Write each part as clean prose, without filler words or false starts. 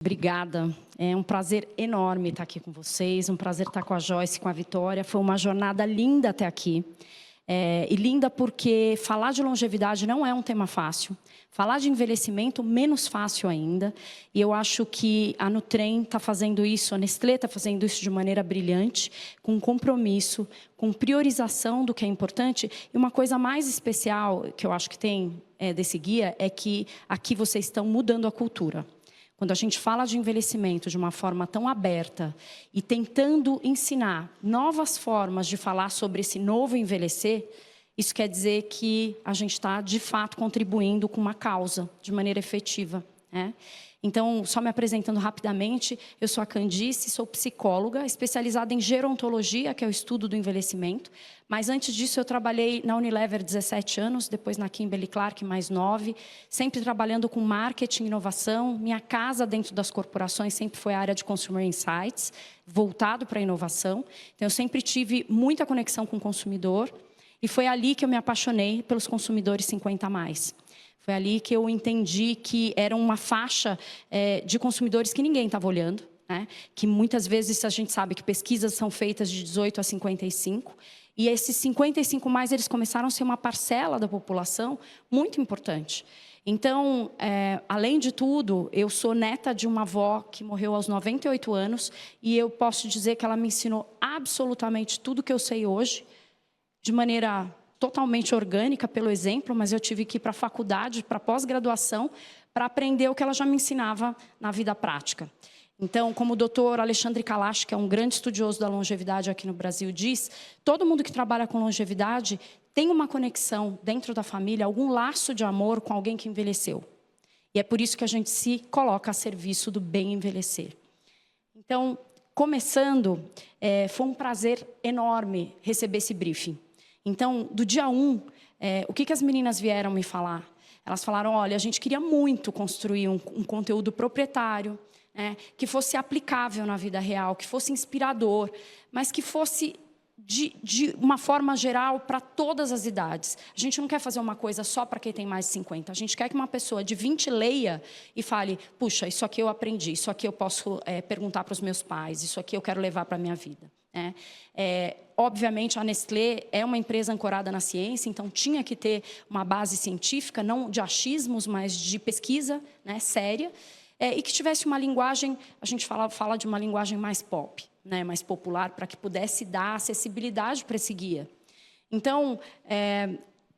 Obrigada. É um prazer enorme estar aqui com vocês, um prazer estar com a Joyce, com a Vitória. Foi uma jornada linda até aqui. E linda porque falar de longevidade não é um tema fácil. Falar de envelhecimento, menos fácil ainda. E eu acho que a Nutrem está fazendo isso, a Nestlé está fazendo isso de maneira brilhante, com compromisso, com priorização do que é importante. E uma coisa mais especial que eu acho que tem desse guia é que aqui vocês estão mudando a cultura. Quando a gente fala de envelhecimento de uma forma tão aberta e tentando ensinar novas formas de falar sobre esse novo envelhecer, isso quer dizer que a gente está, de fato, contribuindo com uma causa de maneira efetiva, né? Então, só me apresentando rapidamente, eu sou a Candice, sou psicóloga, especializada em gerontologia, que é o estudo do envelhecimento. Mas antes disso, eu trabalhei na Unilever 17 anos, depois na Kimberly-Clark, mais 9, sempre trabalhando com marketing e inovação. Minha casa dentro das corporações sempre foi a área de Consumer Insights, voltado para a inovação. Então, eu sempre tive muita conexão com o consumidor e foi ali que eu me apaixonei pelos consumidores 50+. Foi ali que eu entendi que era uma faixa de consumidores que ninguém estava olhando, né? Que muitas vezes a gente sabe que pesquisas são feitas de 18 a 55, e esses 55+, eles começaram a ser uma parcela da população muito importante. Então, além de tudo, eu sou neta de uma avó que morreu aos 98 anos, e eu posso dizer que ela me ensinou absolutamente tudo que eu sei hoje, de maneira totalmente orgânica, pelo exemplo, mas eu tive que ir para a faculdade, para pós-graduação, para aprender o que ela já me ensinava na vida prática. Então, como o doutor Alexandre Kalash, que é um grande estudioso da longevidade aqui no Brasil, diz, todo mundo que trabalha com longevidade tem uma conexão dentro da família, algum laço de amor com alguém que envelheceu. E é por isso que a gente se coloca a serviço do bem envelhecer. Então, começando, foi um prazer enorme receber esse briefing. Então, do dia 1, o que as meninas vieram me falar? Elas falaram, olha, a gente queria muito construir um conteúdo proprietário, né, que fosse aplicável na vida real, que fosse inspirador, mas que fosse de uma forma geral para todas as idades. A gente não quer fazer uma coisa só para quem tem mais de 50. A gente quer que uma pessoa de 20 leia e fale, puxa, isso aqui eu aprendi, isso aqui eu posso perguntar para os meus pais, isso aqui eu quero levar para a minha vida. Obviamente, a Nestlé é uma empresa ancorada na ciência, então tinha que ter uma base científica, não de achismos, mas de pesquisa, né, séria, e que tivesse uma linguagem, a gente fala de uma linguagem mais pop, né, mais popular, para que pudesse dar acessibilidade para esse guia. Então,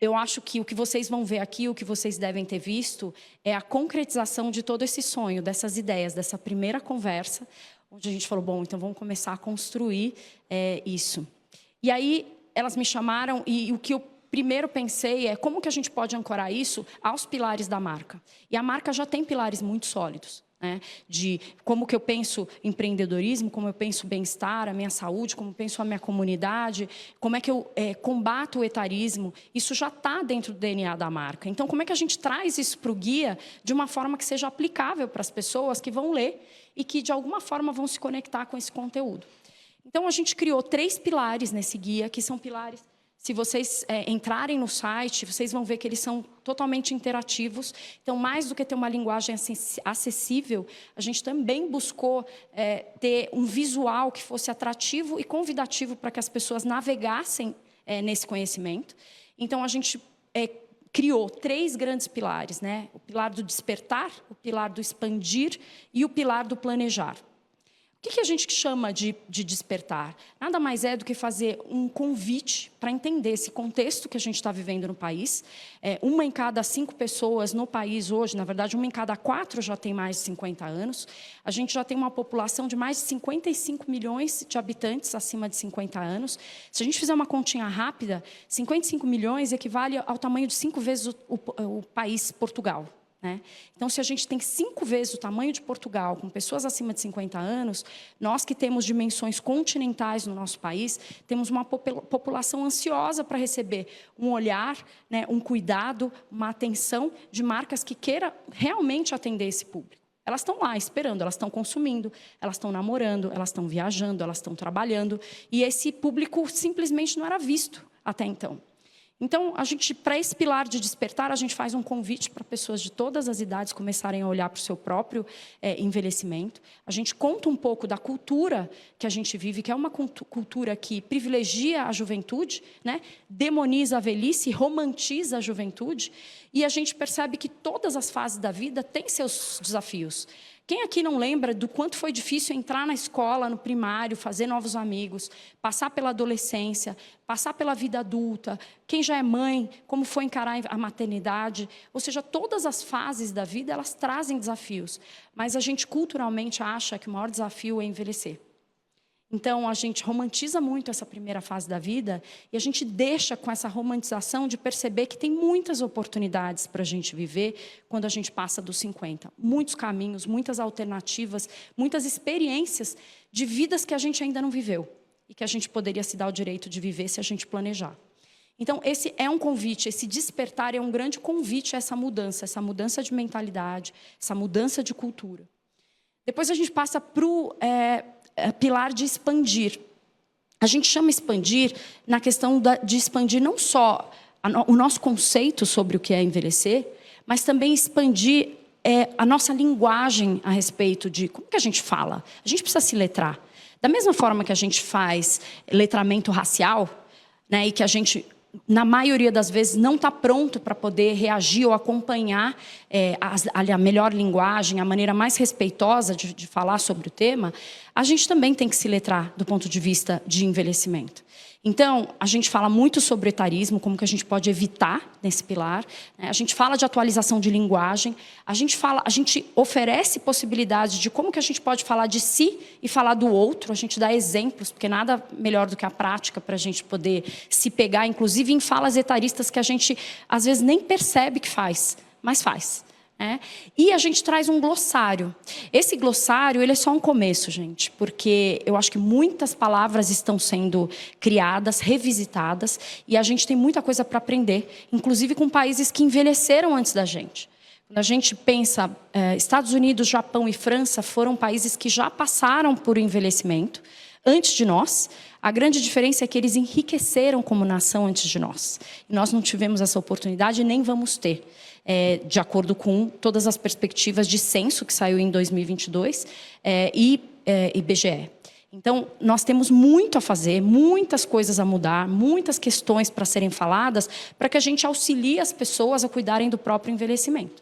eu acho que o que vocês vão ver aqui, o que vocês devem ter visto, é a concretização de todo esse sonho, dessas ideias, dessa primeira conversa, onde a gente falou, bom, então vamos começar a construir isso. E aí, elas me chamaram e o que eu primeiro pensei é como que a gente pode ancorar isso aos pilares da marca. E a marca já tem pilares muito sólidos, né? De como que eu penso empreendedorismo, como eu penso bem-estar, a minha saúde, como eu penso a minha comunidade, como é que eu combato o etarismo. Isso já está dentro do DNA da marca. Então, como é que a gente traz isso para o guia de uma forma que seja aplicável para as pessoas que vão ler e que, de alguma forma, vão se conectar com esse conteúdo. Então, a gente criou 3 pilares nesse guia, que são pilares, se vocês entrarem no site, vocês vão ver que eles são totalmente interativos. Então, mais do que ter uma linguagem acessível, a gente também buscou ter um visual que fosse atrativo e convidativo para que as pessoas navegassem nesse conhecimento. Então, a gente criou 3 grandes pilares, né? O pilar do despertar, o pilar do expandir e o pilar do planejar. O que a gente chama de despertar? Nada mais é do que fazer um convite para entender esse contexto que a gente está vivendo no país. Uma em cada 5 pessoas no país hoje, na verdade, uma em cada 4 já tem mais de 50 anos. A gente já tem uma população de mais de 55 milhões de habitantes acima de 50 anos. Se a gente fizer uma continha rápida, 55 milhões equivale ao tamanho de 5 vezes o país Portugal. Né? Então, se a gente tem 5 vezes o tamanho de Portugal, com pessoas acima de 50 anos, nós que temos dimensões continentais no nosso país, temos uma população ansiosa para receber um olhar, né, um cuidado, uma atenção de marcas que queira realmente atender esse público. Elas estão lá esperando, elas estão consumindo, elas estão namorando, elas estão viajando, elas estão trabalhando, e esse público simplesmente não era visto até então. Então, para esse pilar de despertar, a gente faz um convite para pessoas de todas as idades começarem a olhar para o seu próprio envelhecimento. A gente conta um pouco da cultura que a gente vive, que é uma cultura que privilegia a juventude, né? Demoniza a velhice, romantiza a juventude, e a gente percebe que todas as fases da vida têm seus desafios. Quem aqui não lembra do quanto foi difícil entrar na escola, no primário, fazer novos amigos, passar pela adolescência, passar pela vida adulta, quem já é mãe, como foi encarar a maternidade, ou seja, todas as fases da vida, elas trazem desafios, mas a gente culturalmente acha que o maior desafio é envelhecer. Então, a gente romantiza muito essa primeira fase da vida e a gente deixa com essa romantização de perceber que tem muitas oportunidades para a gente viver quando a gente passa dos 50. Muitos caminhos, muitas alternativas, muitas experiências de vidas que a gente ainda não viveu e que a gente poderia se dar o direito de viver se a gente planejar. Então, esse é um convite, esse despertar é um grande convite a essa mudança de mentalidade, essa mudança de cultura. Depois a gente passa para o pilar de expandir. A gente chama expandir na questão de expandir não só o nosso conceito sobre o que é envelhecer, mas também expandir a nossa linguagem a respeito de como que a gente fala. A gente precisa se letrar. Da mesma forma que a gente faz letramento racial, né, e que a gente, na maioria das vezes, não está pronto para poder reagir ou acompanhar a melhor linguagem, a maneira mais respeitosa de falar sobre o tema, a gente também tem que se letrar do ponto de vista de envelhecimento. Então, a gente fala muito sobre etarismo, como que a gente pode evitar nesse pilar, né? A gente fala de atualização de linguagem, a gente oferece possibilidades de como que a gente pode falar de si e falar do outro, a gente dá exemplos, porque nada melhor do que a prática para a gente poder se pegar, inclusive em falas etaristas que a gente, às vezes, nem percebe que faz, mas faz. E a gente traz um glossário. Esse glossário, ele é só um começo, gente, porque eu acho que muitas palavras estão sendo criadas, revisitadas, e a gente tem muita coisa para aprender, inclusive com países que envelheceram antes da gente. Quando a gente pensa, Estados Unidos, Japão e França foram países que já passaram por envelhecimento antes de nós. A grande diferença é que eles enriqueceram como nação antes de nós. E nós não tivemos essa oportunidade e nem vamos ter. De acordo com todas as perspectivas de censo que saiu em 2022 e IBGE. Então, nós temos muito a fazer, muitas coisas a mudar, muitas questões para serem faladas, para que a gente auxilie as pessoas a cuidarem do próprio envelhecimento.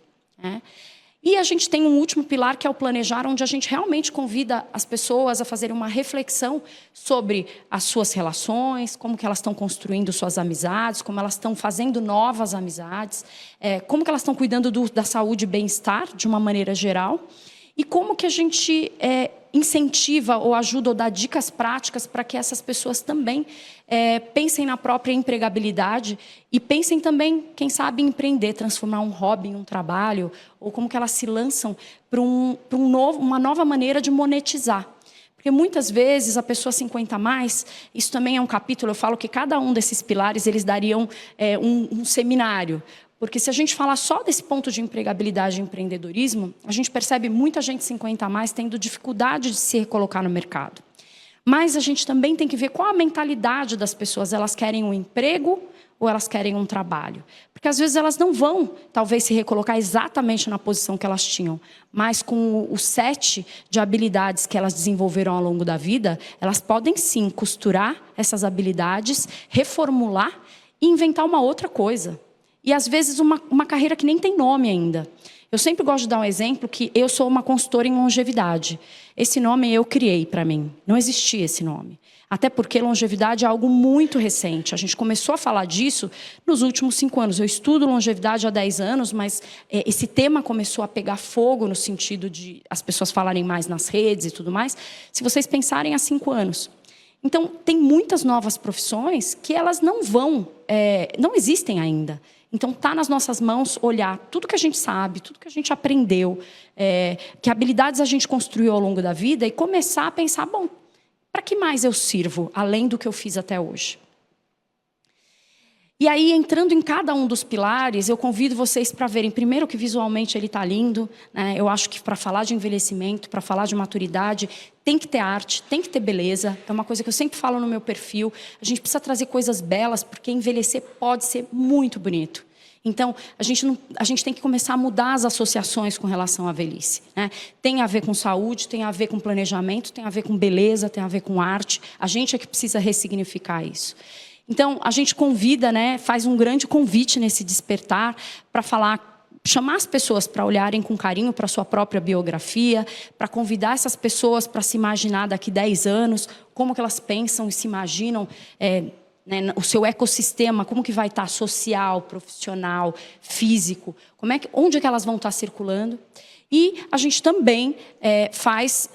E a gente tem um último pilar, que é o planejar, onde a gente realmente convida as pessoas a fazerem uma reflexão sobre as suas relações, como que elas estão construindo suas amizades, como elas estão fazendo novas amizades, como que elas estão cuidando da saúde e bem-estar, de uma maneira geral, e como que a gente incentiva ou ajuda ou dá dicas práticas para que essas pessoas também pensem na própria empregabilidade e pensem também, quem sabe, em empreender, transformar um hobby em um trabalho, ou como que elas se lançam para uma nova maneira de monetizar. Porque muitas vezes a pessoa 50 a mais, isso também é um capítulo, eu falo que cada um desses pilares eles dariam um seminário. Porque se a gente falar só desse ponto de empregabilidade e empreendedorismo, a gente percebe muita gente 50 a mais tendo dificuldade de se recolocar no mercado. Mas a gente também tem que ver qual a mentalidade das pessoas. Elas querem um emprego ou elas querem um trabalho? Porque às vezes elas não vão, talvez, se recolocar exatamente na posição que elas tinham. Mas com o set de habilidades que elas desenvolveram ao longo da vida, elas podem sim costurar essas habilidades, reformular e inventar uma outra coisa. E, às vezes, uma carreira que nem tem nome ainda. Eu sempre gosto de dar um exemplo que eu sou uma consultora em longevidade. Esse nome eu criei para mim. Não existia esse nome. Até porque longevidade é algo muito recente. A gente começou a falar disso nos últimos 5 anos. Eu estudo longevidade há 10 anos, mas esse tema começou a pegar fogo no sentido de as pessoas falarem mais nas redes e tudo mais. Se vocês pensarem há 5 anos. Então, tem muitas novas profissões que elas não existem ainda. Então, está nas nossas mãos olhar tudo que a gente sabe, tudo que a gente aprendeu, que habilidades a gente construiu ao longo da vida e começar a pensar, bom, para que mais eu sirvo, além do que eu fiz até hoje? E aí, entrando em cada um dos pilares, eu convido vocês para verem, primeiro, que visualmente ele está lindo, né? Eu acho que para falar de envelhecimento, para falar de maturidade, tem que ter arte, tem que ter beleza. É uma coisa que eu sempre falo no meu perfil. A gente precisa trazer coisas belas, porque envelhecer pode ser muito bonito. Então, a gente tem que começar a mudar as associações com relação à velhice, né? Tem a ver com saúde, tem a ver com planejamento, tem a ver com beleza, tem a ver com arte. A gente é que precisa ressignificar isso. Então, a gente convida, né, faz um grande convite nesse despertar para falar, chamar as pessoas para olharem com carinho para a sua própria biografia, para convidar essas pessoas para se imaginar daqui 10 anos, como que elas pensam e se imaginam, né, o seu ecossistema, como que vai estar social, profissional, físico, onde é que elas vão estar circulando. E a gente também faz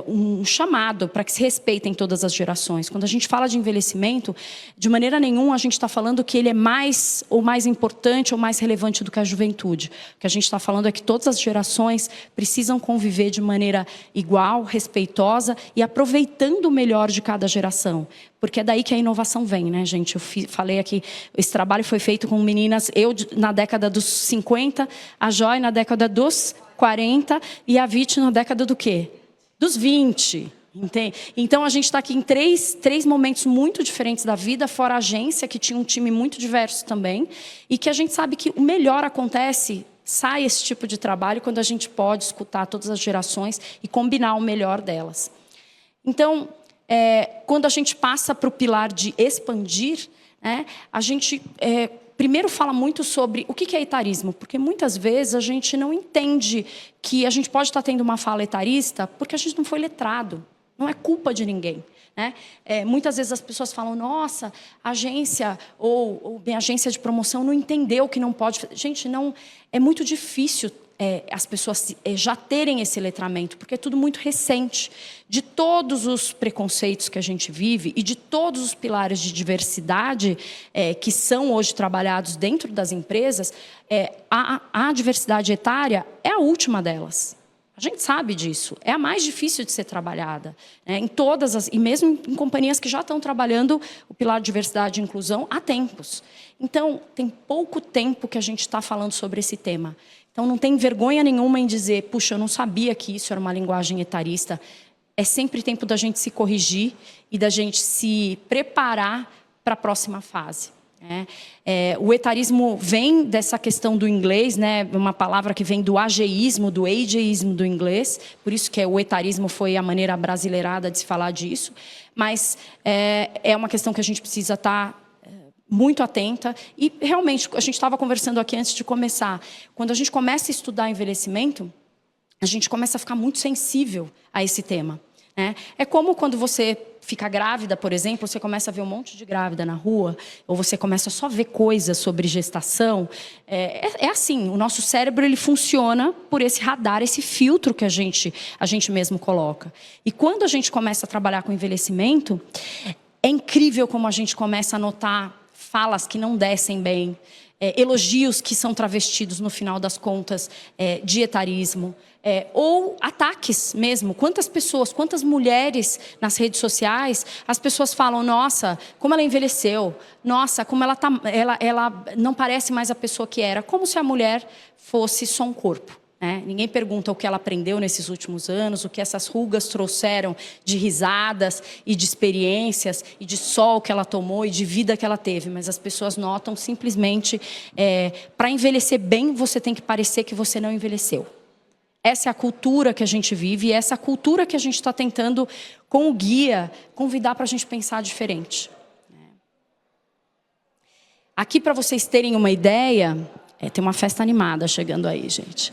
um chamado para que se respeitem todas as gerações. Quando a gente fala de envelhecimento, de maneira nenhuma a gente está falando que ele é mais importante ou mais relevante do que a juventude. O que a gente está falando é que todas as gerações precisam conviver de maneira igual, respeitosa e aproveitando o melhor de cada geração. Porque é daí que a inovação vem, né, gente? Eu falei aqui, esse trabalho foi feito com meninas, eu na década dos 50, a Joy na década dos 40 e a Vit na década do quê? Dos 20. Entende? Então, a gente está aqui em três momentos muito diferentes da vida, fora a agência, que tinha um time muito diverso também, e que a gente sabe que o melhor acontece, sai esse tipo de trabalho, quando a gente pode escutar todas as gerações e combinar o melhor delas. Então, quando a gente passa para o pilar de expandir, né, a gente primeiro fala muito sobre o que é etarismo, porque muitas vezes a gente não entende que a gente pode estar tendo uma fala etarista porque a gente não foi letrado, não é culpa de ninguém, né? Muitas vezes as pessoas falam, nossa, a agência ou minha agência de promoção não entendeu que não pode. Gente, não, é muito difícil as pessoas já terem esse letramento, porque é tudo muito recente. De todos os preconceitos que a gente vive e de todos os pilares de diversidade que são hoje trabalhados dentro das empresas, a diversidade etária é a última delas. A gente sabe disso, é a mais difícil de ser trabalhada, né? E mesmo em companhias que já estão trabalhando o pilar de diversidade e inclusão há tempos. Então, tem pouco tempo que a gente está falando sobre esse tema. Então, não tem vergonha nenhuma em dizer, puxa, eu não sabia que isso era uma linguagem etarista. É sempre tempo da gente se corrigir e da gente se preparar para a próxima fase. O etarismo vem dessa questão do inglês, né? Uma palavra que vem do ageísmo, do ageísmo do inglês, por isso que o etarismo foi a maneira brasileirada de se falar disso, mas é uma questão que a gente precisa estar muito atenta e realmente, a gente estava conversando aqui antes de começar, quando a gente começa a estudar envelhecimento, a gente começa a ficar muito sensível a esse tema. É como quando você fica grávida, por exemplo, você começa a ver um monte de grávida na rua, ou você começa só a ver coisas sobre gestação. É assim, o nosso cérebro ele funciona por esse radar, esse filtro que a gente mesmo coloca. E quando a gente começa a trabalhar com envelhecimento, é incrível como a gente começa a notar falas que não descem bem, elogios que são travestidos, no final das contas, de etarismo, ou ataques mesmo. Quantas pessoas, quantas mulheres nas redes sociais, as pessoas falam, nossa, como ela envelheceu, nossa, como ela não parece mais a pessoa que era, como se a mulher fosse só um corpo. Ninguém pergunta o que ela aprendeu nesses últimos anos, o que essas rugas trouxeram de risadas e de experiências e de sol que ela tomou e de vida que ela teve. Mas as pessoas notam simplesmente, para envelhecer bem, você tem que parecer que você não envelheceu. Essa é a cultura que a gente vive e essa é a cultura que a gente está tentando, com o guia, convidar para a gente pensar diferente. Aqui, para vocês terem uma ideia, tem uma festa animada chegando aí, gente.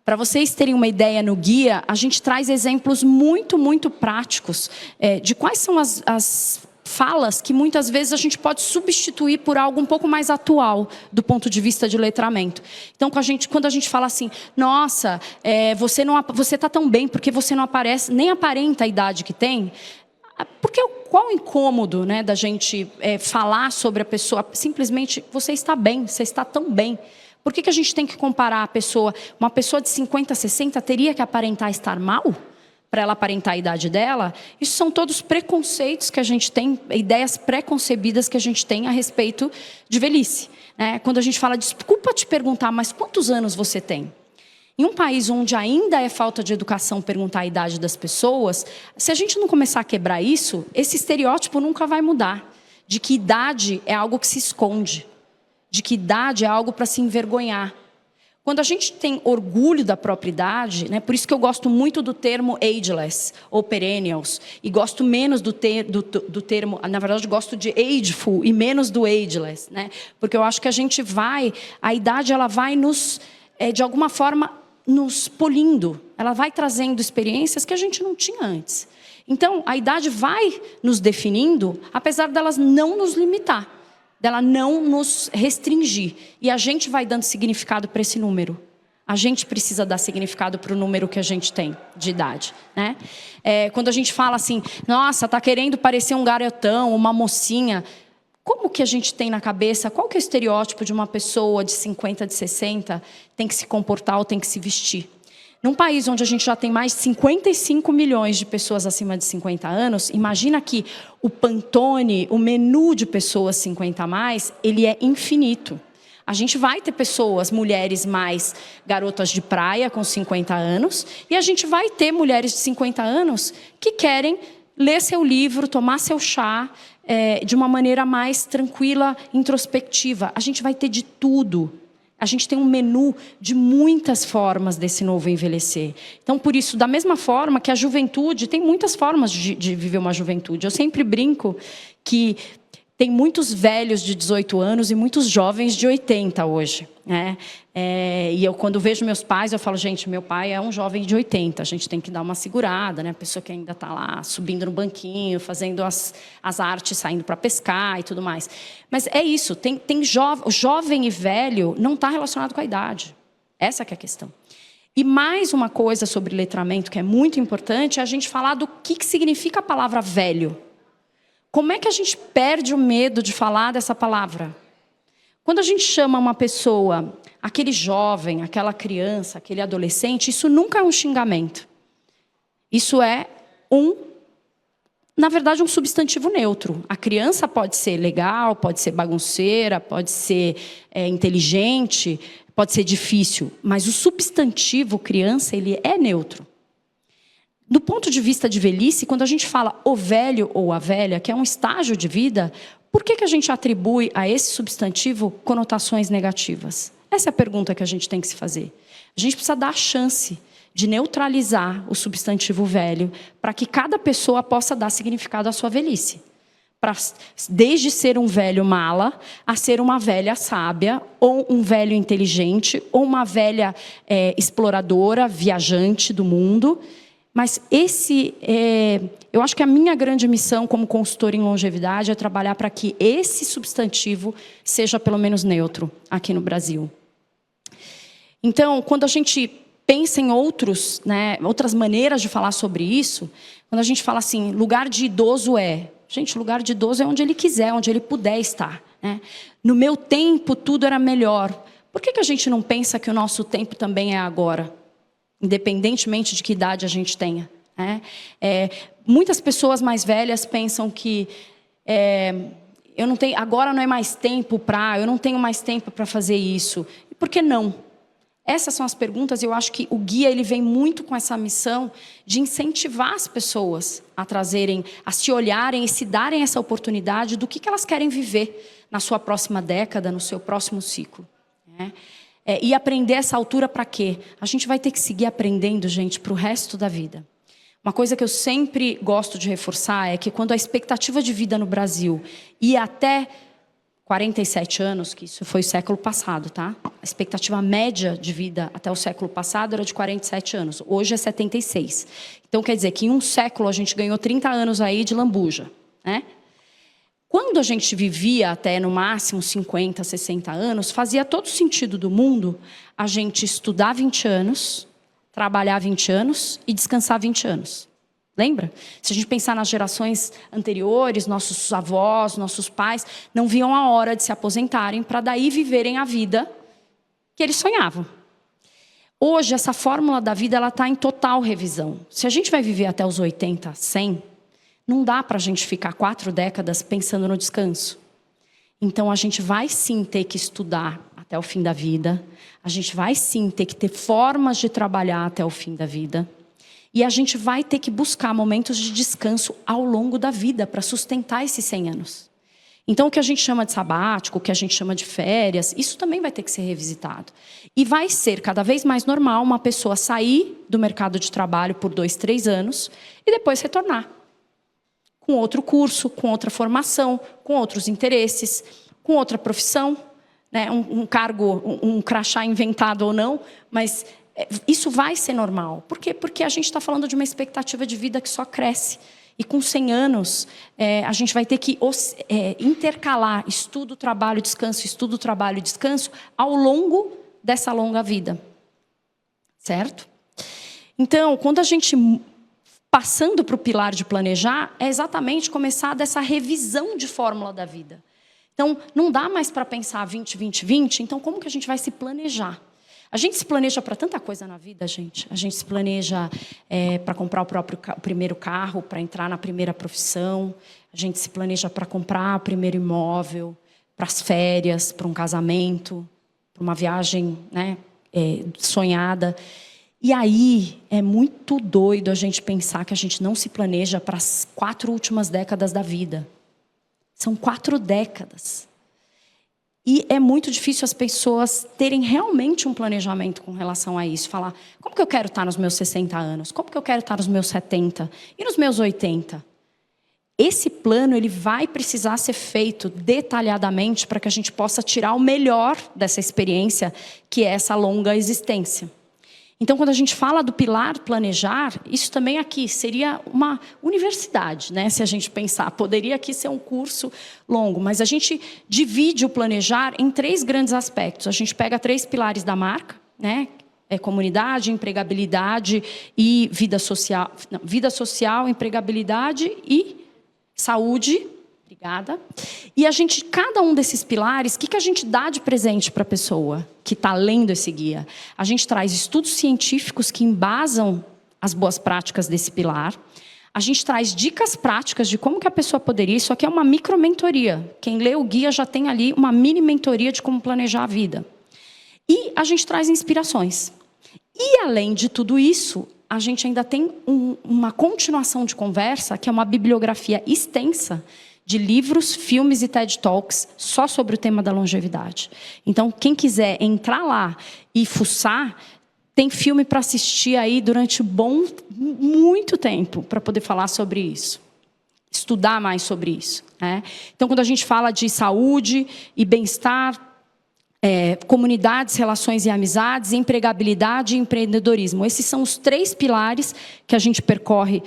Para vocês terem uma ideia no guia, a gente traz exemplos muito, muito práticos de quais são as falas que muitas vezes a gente pode substituir por algo um pouco mais atual do ponto de vista de letramento. Então, quando a gente fala assim, nossa, você está tão bem porque você não aparece, nem aparenta a idade que tem, porque qual o incômodo, né, da gente falar sobre a pessoa, simplesmente você está bem, você está tão bem. Por que a gente tem que comparar a pessoa, uma pessoa de 50, 60 teria que aparentar estar mal? para ela aparentar a idade dela, isso são todos preconceitos que a gente tem, ideias pré-concebidas que a gente tem a respeito de velhice. Quando a gente fala, desculpa te perguntar, mas quantos anos você tem? Em um país onde ainda é falta de educação perguntar a idade das pessoas, se a gente não começar a quebrar isso, esse estereótipo nunca vai mudar. De que idade é algo que se esconde. De que idade é algo para se envergonhar. Quando a gente tem orgulho da própria idade, por isso que eu gosto muito do termo ageless ou perennials, e gosto menos do termo, na verdade eu gosto de ageful e menos do ageless, porque eu acho que a idade ela vai nos, de alguma forma, nos polindo, ela vai trazendo experiências que a gente não tinha antes. Então, a idade vai nos definindo, apesar delas não nos limitar, dela não nos restringir. E a gente vai dando significado para esse número. A gente precisa dar significado para o número que a gente tem de idade. Quando a gente fala assim, nossa, está querendo parecer um garotão, uma mocinha. Como que a gente tem na cabeça, qual que é o estereótipo de uma pessoa de 50, de 60, tem que se comportar ou tem que se vestir? Num país onde a gente já tem mais de 55 milhões de pessoas acima de 50 anos, imagina que o Pantone, o menu de pessoas 50 a mais, ele é infinito. A gente vai ter pessoas, mulheres mais garotas de praia com 50 anos, e a gente vai ter mulheres de 50 anos que querem ler seu livro, tomar seu chá, de uma maneira mais tranquila, introspectiva. A gente vai ter de tudo. A gente tem um menu de muitas formas desse novo envelhecer. Então, por isso, da mesma forma que a juventude, tem muitas formas de viver uma juventude. Eu sempre brinco que tem muitos velhos de 18 anos e muitos jovens de 80 hoje. E eu, quando vejo meus pais, eu falo, gente, meu pai é um jovem de 80, a gente tem que dar uma segurada, a pessoa que ainda está lá, subindo no banquinho, fazendo as artes, saindo para pescar e tudo mais. Mas é isso, o jovem e velho não está relacionado com a idade. Essa que é a questão. E mais uma coisa sobre letramento que é muito importante, é a gente falar do que significa a palavra velho. Como é que a gente perde o medo de falar dessa palavra? Quando a gente chama uma pessoa, aquele jovem, aquela criança, aquele adolescente, isso nunca é um xingamento. Isso é na verdade, um substantivo neutro. A criança pode ser legal, pode ser bagunceira, pode ser inteligente, pode ser difícil, mas o substantivo criança, ele é neutro. Do ponto de vista de velhice, quando a gente fala o velho ou a velha, que é um estágio de vida, por que a gente atribui a esse substantivo conotações negativas? Essa é a pergunta que a gente tem que se fazer. A gente precisa dar a chance de neutralizar o substantivo velho para que cada pessoa possa dar significado à sua velhice. Desde ser um velho mala a ser uma velha sábia, ou um velho inteligente, ou uma velha exploradora, viajante do mundo. Mas eu acho que a minha grande missão como consultora em longevidade é trabalhar para que esse substantivo seja pelo menos neutro aqui no Brasil. Então, quando a gente pensa em outras maneiras de falar sobre isso, quando a gente fala assim, lugar de idoso gente, lugar de idoso é onde ele quiser, onde ele puder estar. No meu tempo, tudo era melhor. Por que a gente não pensa que o nosso tempo também é agora? Independentemente de que idade a gente tenha. Muitas pessoas mais velhas pensam que eu não tenho, agora não é mais tempo eu não tenho mais tempo para fazer isso. E por que não? Essas são as perguntas, e eu acho que o guia ele vem muito com essa missão de incentivar as pessoas a se olharem e se darem essa oportunidade do que elas querem viver na sua próxima década, no seu próximo ciclo. E aprender essa altura para quê? A gente vai ter que seguir aprendendo, gente, para o resto da vida. Uma coisa que eu sempre gosto de reforçar é que quando a expectativa de vida no Brasil ia até 47 anos, que isso foi o século passado, tá? A expectativa média de vida até o século passado era de 47 anos. Hoje é 76. Então, quer dizer que em um século a gente ganhou 30 anos aí de lambuja, Quando a gente vivia até, no máximo, 50, 60 anos, fazia todo sentido do mundo a gente estudar 20 anos, trabalhar 20 anos e descansar 20 anos. Lembra? Se a gente pensar nas gerações anteriores, nossos avós, nossos pais, não viam a hora de se aposentarem para daí viverem a vida que eles sonhavam. Hoje, essa fórmula da vida está em total revisão. Se a gente vai viver até os 80, 100, não dá para a gente ficar 4 décadas pensando no descanso. Então, a gente vai sim ter que estudar até o fim da vida. A gente vai sim ter que ter formas de trabalhar até o fim da vida. E a gente vai ter que buscar momentos de descanso ao longo da vida para sustentar esses 100 anos. Então, o que a gente chama de sabático, o que a gente chama de férias, isso também vai ter que ser revisitado. E vai ser cada vez mais normal uma pessoa sair do mercado de trabalho por 2, 3 anos e depois retornar. Com outro curso, com outra formação, com outros interesses, com outra profissão, né? Um cargo, um crachá inventado ou não, mas isso vai ser normal. Por quê? Porque a gente está falando de uma expectativa de vida que só cresce. E com 100 anos, a gente vai ter que intercalar estudo, trabalho, descanso, estudo, trabalho, descanso, ao longo dessa longa vida. Certo? Então, quando a gente, passando para o pilar de planejar, é exatamente começar dessa revisão de fórmula da vida. Então, não dá mais para pensar 20, 20, 20, então como que a gente vai se planejar? A gente se planeja para tanta coisa na vida, gente. A gente se planeja para comprar o primeiro carro, para entrar na primeira profissão. A gente se planeja para comprar o primeiro imóvel, para as férias, para um casamento, para uma viagem, né, sonhada. E aí é muito doido a gente pensar que a gente não se planeja para as 4 últimas décadas da vida. São 4 décadas. E é muito difícil as pessoas terem realmente um planejamento com relação a isso. Falar, como que eu quero estar nos meus 60 anos? Como que eu quero estar nos meus 70? E nos meus 80? Esse plano ele vai precisar ser feito detalhadamente para que a gente possa tirar o melhor dessa experiência, que é essa longa existência. Então, quando a gente fala do pilar planejar, isso também aqui seria uma universidade, né? Se a gente pensar, poderia aqui ser um curso longo, mas a gente divide o planejar em 3 grandes aspectos. A gente pega 3 pilares da marca, né? Comunidade, empregabilidade e vida social. Não, vida social, empregabilidade e saúde. Obrigada. E a gente, cada um desses pilares, o que a gente dá de presente para a pessoa que está lendo esse guia? A gente traz estudos científicos que embasam as boas práticas desse pilar. A gente traz dicas práticas de como que a pessoa poderia... Isso aqui é uma micromentoria. Quem lê o guia já tem ali uma mini mentoria de como planejar a vida. E a gente traz inspirações. E, além de tudo isso, a gente ainda tem uma continuação de conversa, que é uma bibliografia extensa, de livros, filmes e TED Talks só sobre o tema da longevidade. Então, quem quiser entrar lá e fuçar, tem filme para assistir aí durante muito tempo para poder falar sobre isso. Estudar mais sobre isso, né? Então, quando a gente fala de saúde e bem-estar, comunidades, relações e amizades, empregabilidade e empreendedorismo. Esses são os 3 pilares que a gente percorre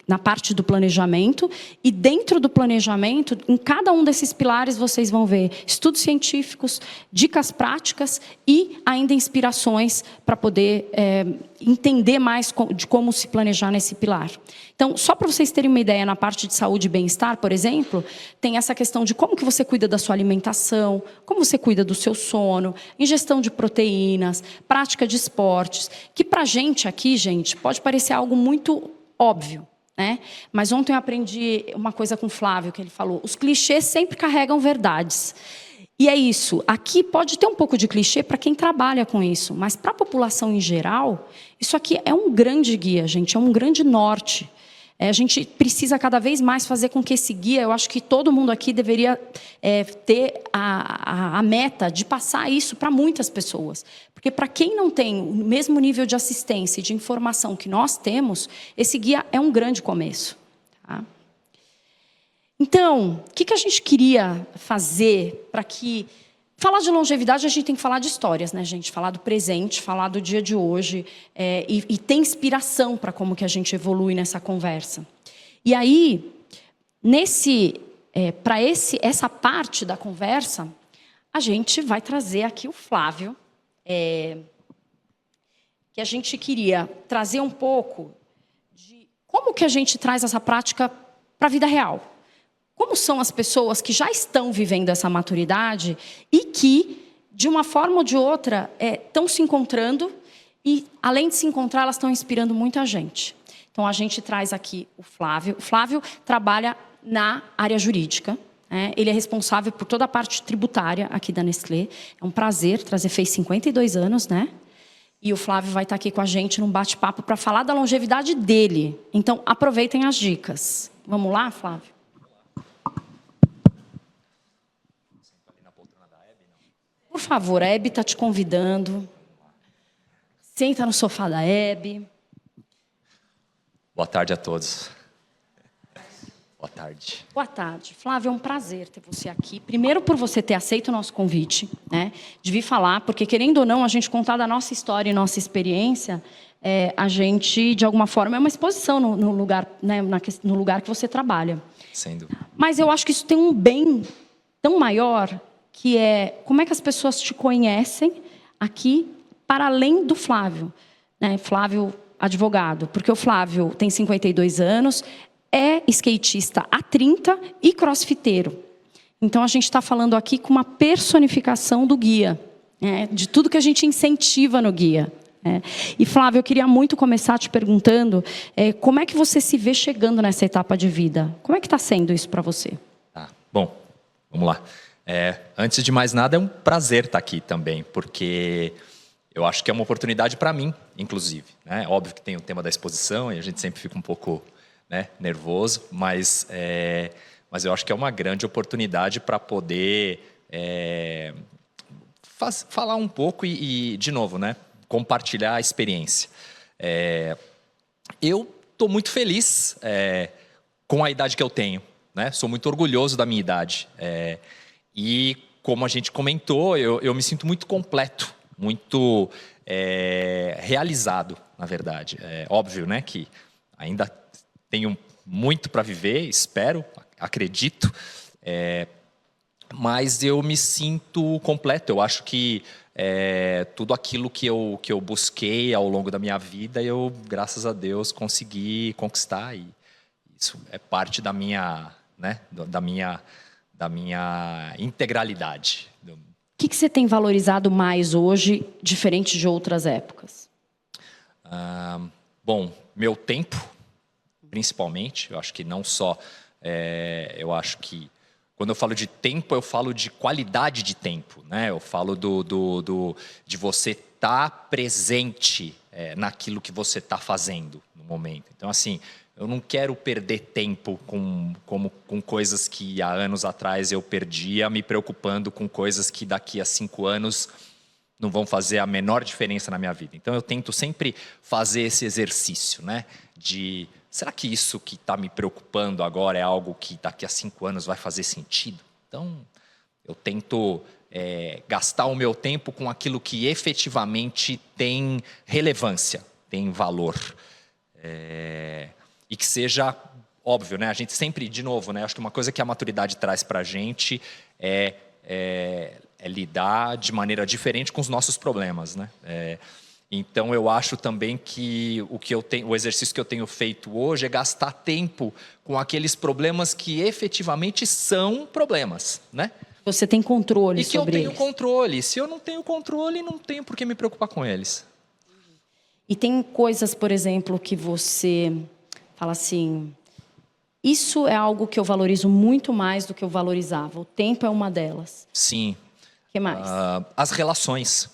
na parte do planejamento, e dentro do planejamento, em cada um desses pilares, vocês vão ver estudos científicos, dicas práticas e ainda inspirações para poder entender mais de como se planejar nesse pilar. Então, só para vocês terem uma ideia, na parte de saúde e bem-estar, por exemplo, tem essa questão de como que você cuida da sua alimentação, como você cuida do seu sono, ingestão de proteínas, prática de esportes, que para a gente aqui, gente, pode parecer algo muito óbvio. Né? Mas ontem eu aprendi uma coisa com o Flávio, que ele falou, os clichês sempre carregam verdades. E é isso, aqui pode ter um pouco de clichê para quem trabalha com isso, mas para a população em geral, isso aqui é um grande guia, gente, é um grande norte. A gente precisa cada vez mais fazer com que esse guia, eu acho que todo mundo aqui deveria ter a meta de passar isso para muitas pessoas. Porque para quem não tem o mesmo nível de assistência e de informação que nós temos, esse guia é um grande começo. Tá? Então, o que a gente queria fazer para que... Falar de longevidade, a gente tem que falar de histórias, né, gente? Falar do presente, falar do dia de hoje, e ter inspiração para como que a gente evolui nessa conversa. E aí, para essa parte da conversa, a gente vai trazer aqui o Flávio, que a gente queria trazer um pouco de como que a gente traz essa prática para a vida real. Como são as pessoas que já estão vivendo essa maturidade e que de uma forma ou de outra, estão se encontrando e, além de se encontrar, elas estão inspirando muita gente. Então, a gente traz aqui o Flávio. O Flávio trabalha na área jurídica. Ele é responsável por toda a parte tributária aqui da Nestlé. É um prazer trazer, fez 52 anos, né? E o Flávio vai estar aqui com a gente num bate-papo para falar da longevidade dele. Então, aproveitem as dicas. Vamos lá, Flávio? Por favor, a Hebe está te convidando. Senta no sofá da Hebe. Boa tarde a todos. Boa tarde. Boa tarde. Flávio, é um prazer ter você aqui. Primeiro, por você ter aceito o nosso convite, né, de vir falar, porque, querendo ou não, a gente contar da nossa história e nossa experiência, a gente, de alguma forma, é uma exposição no lugar, né, no lugar que você trabalha. Sem dúvida. Mas eu acho que isso tem um bem tão maior, que é como é que as pessoas te conhecem aqui, para além do Flávio, né? Flávio, advogado, porque o Flávio tem 52 anos, é skatista há 30 e crossfiteiro. Então, a gente está falando aqui com uma personificação do guia, né? De tudo que a gente incentiva no guia. E, Flávio, eu queria muito começar te perguntando como é que você se vê chegando nessa etapa de vida? Como é que está sendo isso para você? Bom, vamos lá. Antes de mais nada, é um prazer estar aqui também, porque eu acho que é uma oportunidade para mim, inclusive, né? Óbvio que tem o tema da exposição e a gente sempre fica um pouco, né, nervoso, mas eu acho que é uma grande oportunidade para poder falar um pouco e, de novo, né, compartilhar a experiência. Eu estou muito feliz com a idade que eu tenho, né? Sou muito orgulhoso da minha idade. E, como a gente comentou, eu me sinto muito completo, muito realizado, na verdade. Óbvio, né, que ainda tenho muito para viver, espero, acredito, mas eu me sinto completo. Eu acho que tudo aquilo que eu busquei ao longo da minha vida, eu, graças a Deus, consegui conquistar. E isso é parte da minha, né, da minha integralidade. O que você tem valorizado mais hoje, diferente de outras épocas? Bom, meu tempo, principalmente. Eu acho que não só... eu acho que, quando eu falo de tempo, eu falo de qualidade de tempo, né? Eu falo de você estar presente naquilo que você está fazendo no momento. Então, assim, eu não quero perder tempo com coisas que há anos atrás eu perdia, me preocupando com coisas que daqui a 5 anos não vão fazer a menor diferença na minha vida. Então, eu tento sempre fazer esse exercício, né? De, será que isso que está me preocupando agora é algo que daqui a 5 anos vai fazer sentido? Então, eu tento gastar o meu tempo com aquilo que efetivamente tem relevância, tem valor. E que seja óbvio, né? A gente sempre, de novo, né? Acho que uma coisa que a maturidade traz para a gente é lidar de maneira diferente com os nossos problemas, né? Então, eu acho também que o exercício que eu tenho feito hoje é gastar tempo com aqueles problemas que efetivamente são problemas, né? Você tem controle sobre eles. E que eu tenho controle. Se eu não tenho controle, não tenho por que me preocupar com eles. E tem coisas, por exemplo, que você fala assim, isso é algo que eu valorizo muito mais do que eu valorizava. O tempo é uma delas. Sim. O que mais? As relações.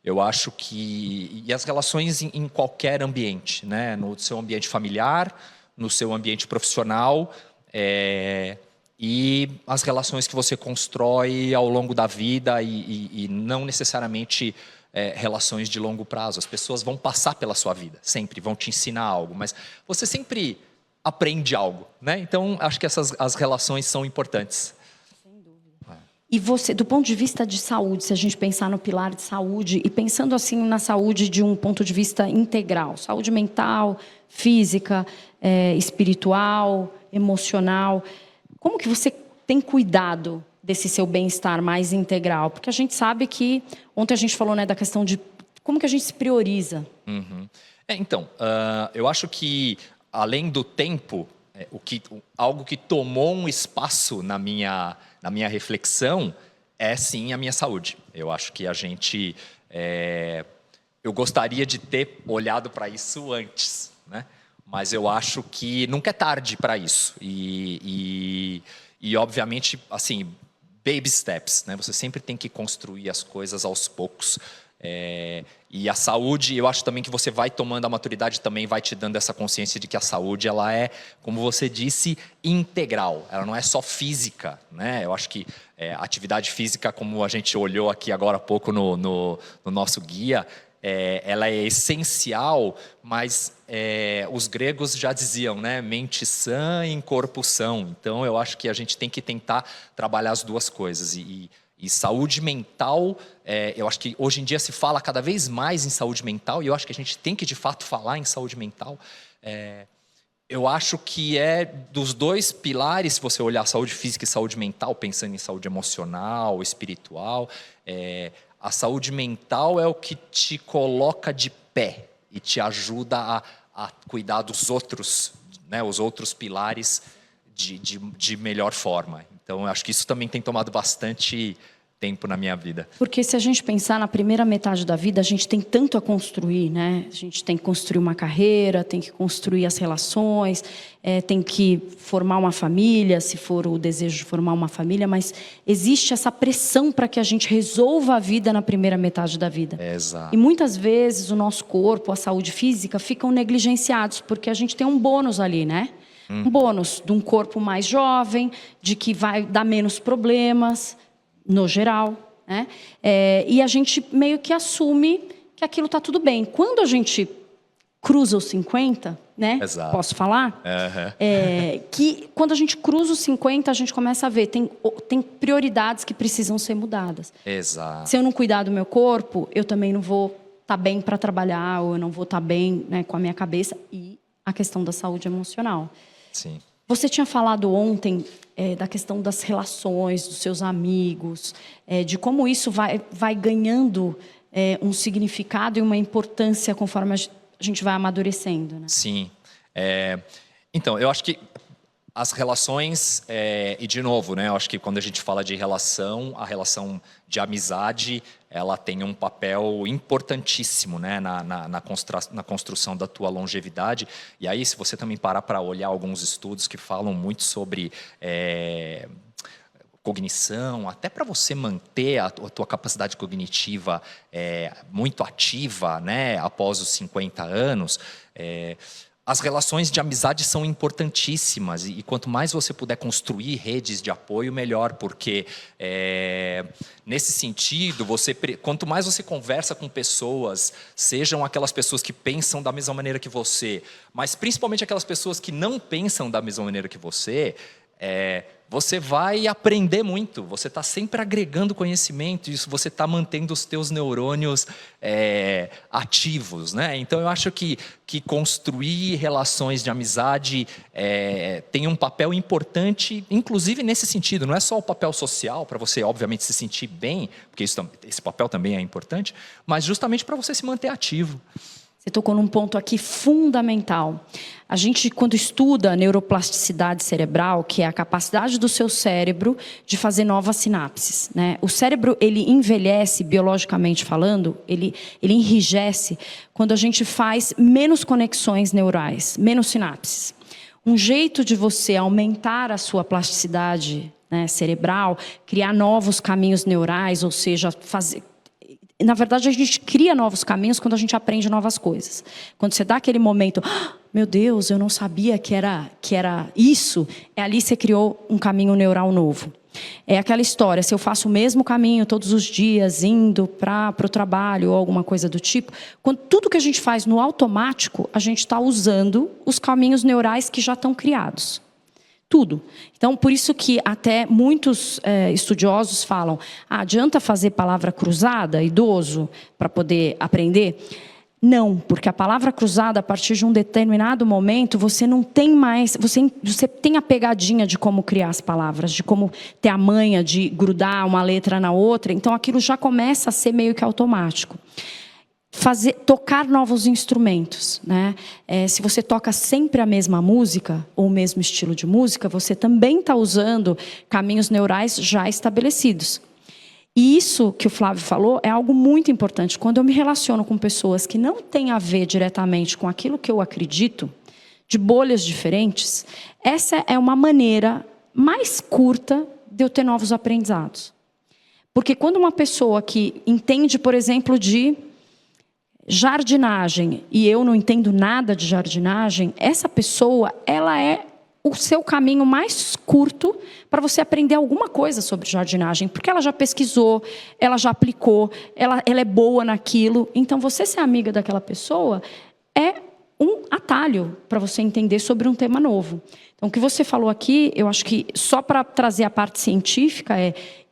Eu acho que... E as relações em qualquer ambiente, né? No seu ambiente familiar, no seu ambiente profissional, e as relações que você constrói ao longo da vida e não necessariamente relações de longo prazo. As pessoas vão passar pela sua vida, sempre vão te ensinar algo, mas você sempre aprende algo, né? Então, acho que as relações são importantes. E você, do ponto de vista de saúde, se a gente pensar no pilar de saúde, e pensando assim na saúde de um ponto de vista integral, saúde mental, física, espiritual, emocional, como que você tem cuidado desse seu bem-estar mais integral? Porque a gente sabe que, ontem a gente falou, né, da questão de como que a gente se prioriza. Uhum. Então, eu acho que, além do tempo, algo que tomou um espaço na minha reflexão é sim a minha saúde. Eu acho que a gente... eu gostaria de ter olhado para isso antes, né? Mas eu acho que nunca é tarde para isso. E obviamente, assim, baby steps, né? Você sempre tem que construir as coisas aos poucos. E a saúde, eu acho também que você vai tomando a maturidade, também vai te dando essa consciência de que a saúde, ela é, como você disse, integral. Ela não é só física, né? Eu acho que a atividade física, como a gente olhou aqui agora há pouco no nosso guia, ela é essencial, mas os gregos já diziam, né? Mente sã em corpo são. Então, eu acho que a gente tem que tentar trabalhar as duas coisas. E saúde mental, eu acho que hoje em dia se fala cada vez mais em saúde mental, e eu acho que a gente tem que, de fato, falar em saúde mental. Eu acho que dos dois pilares, se você olhar saúde física e saúde mental, pensando em saúde emocional, espiritual, a saúde mental é o que te coloca de pé e te ajuda a cuidar dos outros, né, os outros pilares de melhor forma. Então, eu acho que isso também tem tomado bastante tempo na minha vida. Porque se a gente pensar na primeira metade da vida, a gente tem tanto a construir, né? A gente tem que construir uma carreira, tem que construir as relações, tem que formar uma família, se for o desejo de formar uma família, mas existe essa pressão para que a gente resolva a vida na primeira metade da vida. Exato. E muitas vezes o nosso corpo, a saúde física, ficam negligenciados, porque a gente tem um bônus ali, né? Um bônus de um corpo mais jovem, de que vai dar menos problemas, no geral, né? E a gente meio que assume que aquilo está tudo bem. Quando a gente cruza os 50, né? Exato. Posso falar? Que quando a gente cruza os 50, a gente começa a ver, tem prioridades que precisam ser mudadas. Exato. Se eu não cuidar do meu corpo, eu também não vou estar bem para trabalhar, ou eu não vou estar bem, né, com a minha cabeça. E a questão da saúde emocional. Sim. Você tinha falado ontem da questão das relações, dos seus amigos, de como isso vai ganhando um significado e uma importância conforme a gente vai amadurecendo, né? Sim. Então, eu acho que as relações, e de novo, né, eu acho que quando a gente fala de relação, a relação de amizade, ela tem um papel importantíssimo, né, na construção da tua longevidade. E aí, se você também parar para olhar alguns estudos que falam muito sobre cognição, até para você manter a tua capacidade cognitiva muito ativa, né, após os 50 anos, as relações de amizade são importantíssimas e quanto mais você puder construir redes de apoio, melhor, porque nesse sentido, quanto mais você conversa com pessoas, sejam aquelas pessoas que pensam da mesma maneira que você, mas principalmente aquelas pessoas que não pensam da mesma maneira que você vai aprender muito, você está sempre agregando conhecimento, isso você está mantendo os teus neurônios ativos, né? Então eu acho que construir relações de amizade tem um papel importante, inclusive nesse sentido, não é só o papel social, para você obviamente se sentir bem, porque esse papel também é importante, mas justamente para você se manter ativo. Você tocou num ponto aqui fundamental. A gente, quando estuda a neuroplasticidade cerebral, que é a capacidade do seu cérebro de fazer novas sinapses, né? O cérebro, ele envelhece, biologicamente falando, ele enrijece quando a gente faz menos conexões neurais, menos sinapses. Um jeito de você aumentar a sua plasticidade, né, cerebral, criar novos caminhos neurais, ou seja, na verdade, a gente cria novos caminhos quando a gente aprende novas coisas. Quando você dá aquele momento, meu Deus, eu não sabia que era isso, ali você criou um caminho neural novo. É aquela história, se eu faço o mesmo caminho todos os dias, indo para o trabalho ou alguma coisa do tipo, quando tudo que a gente faz no automático, a gente está usando os caminhos neurais que já estão criados. Tudo. Então, por isso que até muitos estudiosos falam, adianta fazer palavra cruzada, idoso, para poder aprender? Não, porque a palavra cruzada, a partir de um determinado momento, você não tem mais, você tem a pegadinha de como criar as palavras, de como ter a manha de grudar uma letra na outra, então aquilo já começa a ser meio que automático. Tocar novos instrumentos, né? Se você toca sempre a mesma música ou o mesmo estilo de música, você também está usando caminhos neurais já estabelecidos. E isso que o Flávio falou é algo muito importante. Quando eu me relaciono com pessoas que não têm a ver diretamente com aquilo que eu acredito, de bolhas diferentes, essa é uma maneira mais curta de eu ter novos aprendizados. Porque quando uma pessoa que entende, por exemplo, de jardinagem, e eu não entendo nada de jardinagem, essa pessoa, ela é o seu caminho mais curto para você aprender alguma coisa sobre jardinagem, porque ela já pesquisou, ela já aplicou, ela é boa naquilo. Então, você ser amiga daquela pessoa é um atalho para você entender sobre um tema novo. Então, o que você falou aqui, eu acho que só para trazer a parte científica,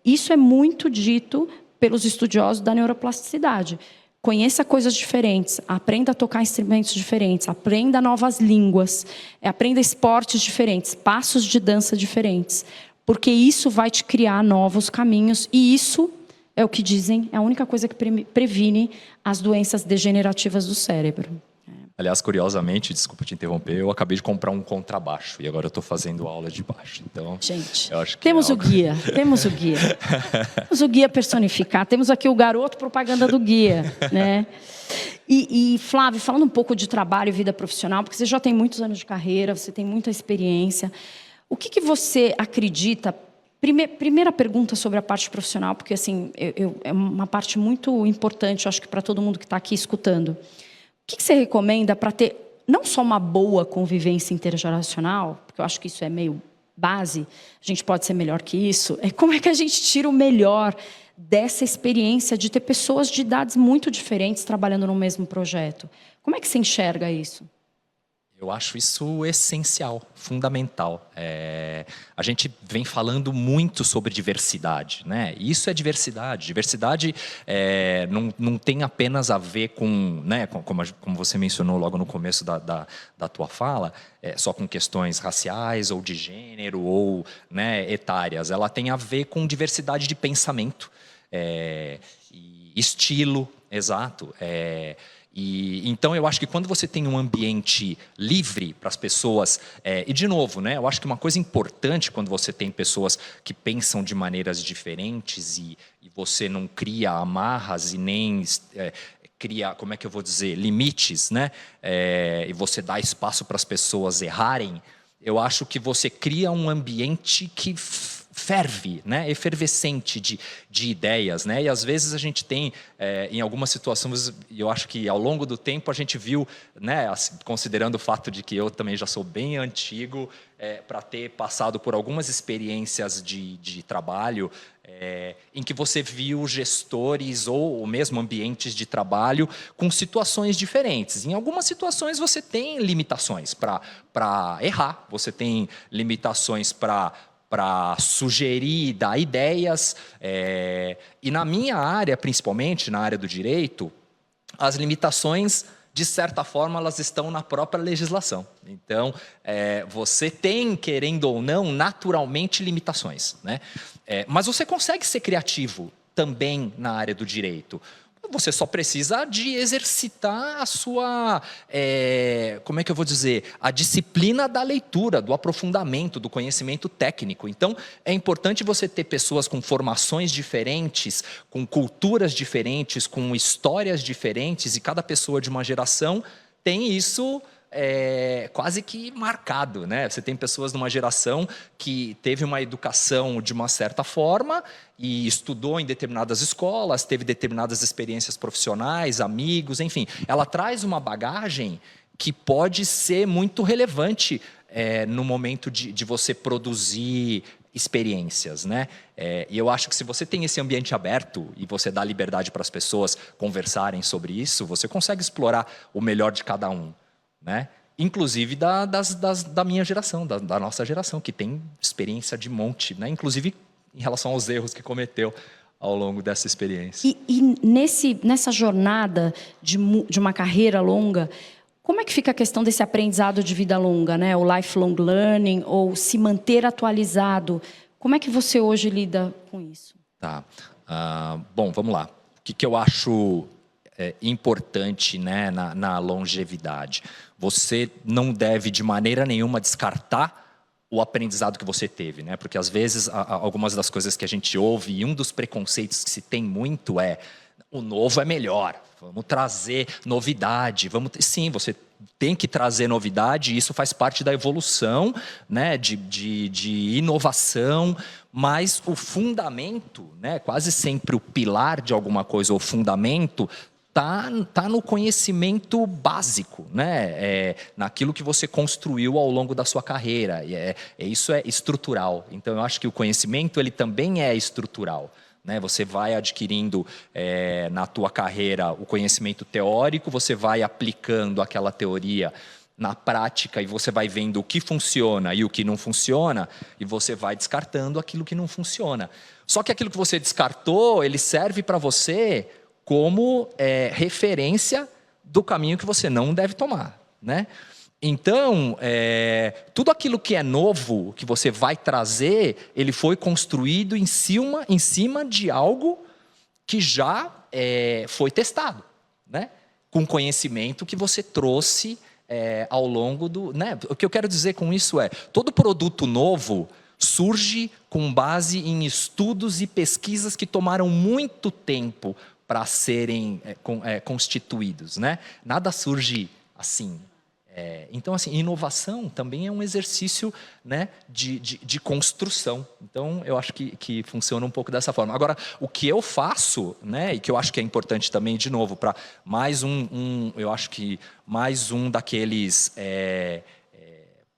isso é muito dito pelos estudiosos da neuroplasticidade. Conheça coisas diferentes, aprenda a tocar instrumentos diferentes, aprenda novas línguas, aprenda esportes diferentes, passos de dança diferentes, porque isso vai te criar novos caminhos, e isso é o que dizem, é a única coisa que previne as doenças degenerativas do cérebro. Aliás, curiosamente, desculpa te interromper, eu acabei de comprar um contrabaixo e agora eu estou fazendo aula de baixo. Então, gente, eu acho que temos o guia. Temos o guia personificado, temos aqui o garoto propaganda do guia, né? E Flávio, falando um pouco de trabalho e vida profissional, porque você já tem muitos anos de carreira, você tem muita experiência, o que você acredita? Primeira pergunta sobre a parte profissional, porque assim, é uma parte muito importante, eu acho que para todo mundo que está aqui escutando. O que você recomenda para ter não só uma boa convivência intergeracional, porque eu acho que isso é meio base, a gente pode ser melhor que isso, como é que a gente tira o melhor dessa experiência de ter pessoas de idades muito diferentes trabalhando no mesmo projeto? Como é que você enxerga isso? Eu acho isso essencial, fundamental. A gente vem falando muito sobre diversidade, né? Isso é diversidade. Diversidade não tem apenas a ver com, né, como você mencionou logo no começo da tua fala, só com questões raciais ou de gênero ou, né, etárias. Ela tem a ver com diversidade de pensamento, e estilo, exato. Então, eu acho que quando você tem um ambiente livre para as pessoas... e, de novo, né, eu acho que uma coisa importante quando você tem pessoas que pensam de maneiras diferentes e você não cria amarras e nem cria, como é que eu vou dizer, limites, né? E você dá espaço para as pessoas errarem, eu acho que você cria um ambiente que ferve, né, efervescente de ideias, né, e às vezes a gente tem, em algumas situações, e eu acho que ao longo do tempo a gente viu, né, considerando o fato de que eu também já sou bem antigo, para ter passado por algumas experiências de trabalho, em que você viu gestores ou mesmo ambientes de trabalho com situações diferentes. Em algumas situações você tem limitações para errar, você tem limitações para sugerir, dar ideias. E na minha área, principalmente na área do direito, as limitações, de certa forma, elas estão na própria legislação. Então, você tem, querendo ou não, naturalmente limitações, né? Mas você consegue ser criativo também na área do direito. Você só precisa de exercitar a sua, como é que eu vou dizer, a disciplina da leitura, do aprofundamento, do conhecimento técnico. Então, é importante você ter pessoas com formações diferentes, com culturas diferentes, com histórias diferentes, e cada pessoa de uma geração tem isso quase que marcado, né? Você tem pessoas de uma geração que teve uma educação de uma certa forma e estudou em determinadas escolas, teve determinadas experiências profissionais, amigos, enfim. Ela traz uma bagagem que pode ser muito relevante no momento de você produzir experiências, né? E eu acho que se você tem esse ambiente aberto e você dá liberdade para as pessoas conversarem sobre isso, você consegue explorar o melhor de cada um, né? Inclusive da minha geração, da nossa geração, que tem experiência de monte, né? Inclusive em relação aos erros que cometeu ao longo dessa experiência. E nessa jornada de uma carreira longa, como é que fica a questão desse aprendizado de vida longa, né? O lifelong learning, ou se manter atualizado? Como é que você hoje lida com isso? Tá. Bom, vamos lá. O que eu acho importante, né, na longevidade? Você não deve de maneira nenhuma descartar o aprendizado que você teve, né? Porque às vezes algumas das coisas que a gente ouve e um dos preconceitos que se tem muito é o novo é melhor, vamos trazer novidade, sim, você tem que trazer novidade, e isso faz parte da evolução, né? de inovação, mas o fundamento, né? Quase sempre o pilar de alguma coisa, o fundamento tá no conhecimento básico, né? Naquilo que você construiu ao longo da sua carreira. Isso é estrutural. Então, eu acho que o conhecimento ele também é estrutural, né? Você vai adquirindo na tua carreira o conhecimento teórico, você vai aplicando aquela teoria na prática e você vai vendo o que funciona e o que não funciona, e você vai descartando aquilo que não funciona. Só que aquilo que você descartou, ele serve para você como referência do caminho que você não deve tomar, né? Então, tudo aquilo que é novo, que você vai trazer, ele foi construído em cima de algo que já foi testado, né? Com conhecimento que você trouxe ao longo do... Né? O que eu quero dizer com isso todo produto novo surge com base em estudos e pesquisas que tomaram muito tempo para serem constituídos, né? Nada surge assim. Então, assim, inovação também é um exercício, né, de construção. Então, eu acho que funciona um pouco dessa forma. Agora, o que eu faço, né, e que eu acho que é importante também, de novo, para mais eu acho que mais um daqueles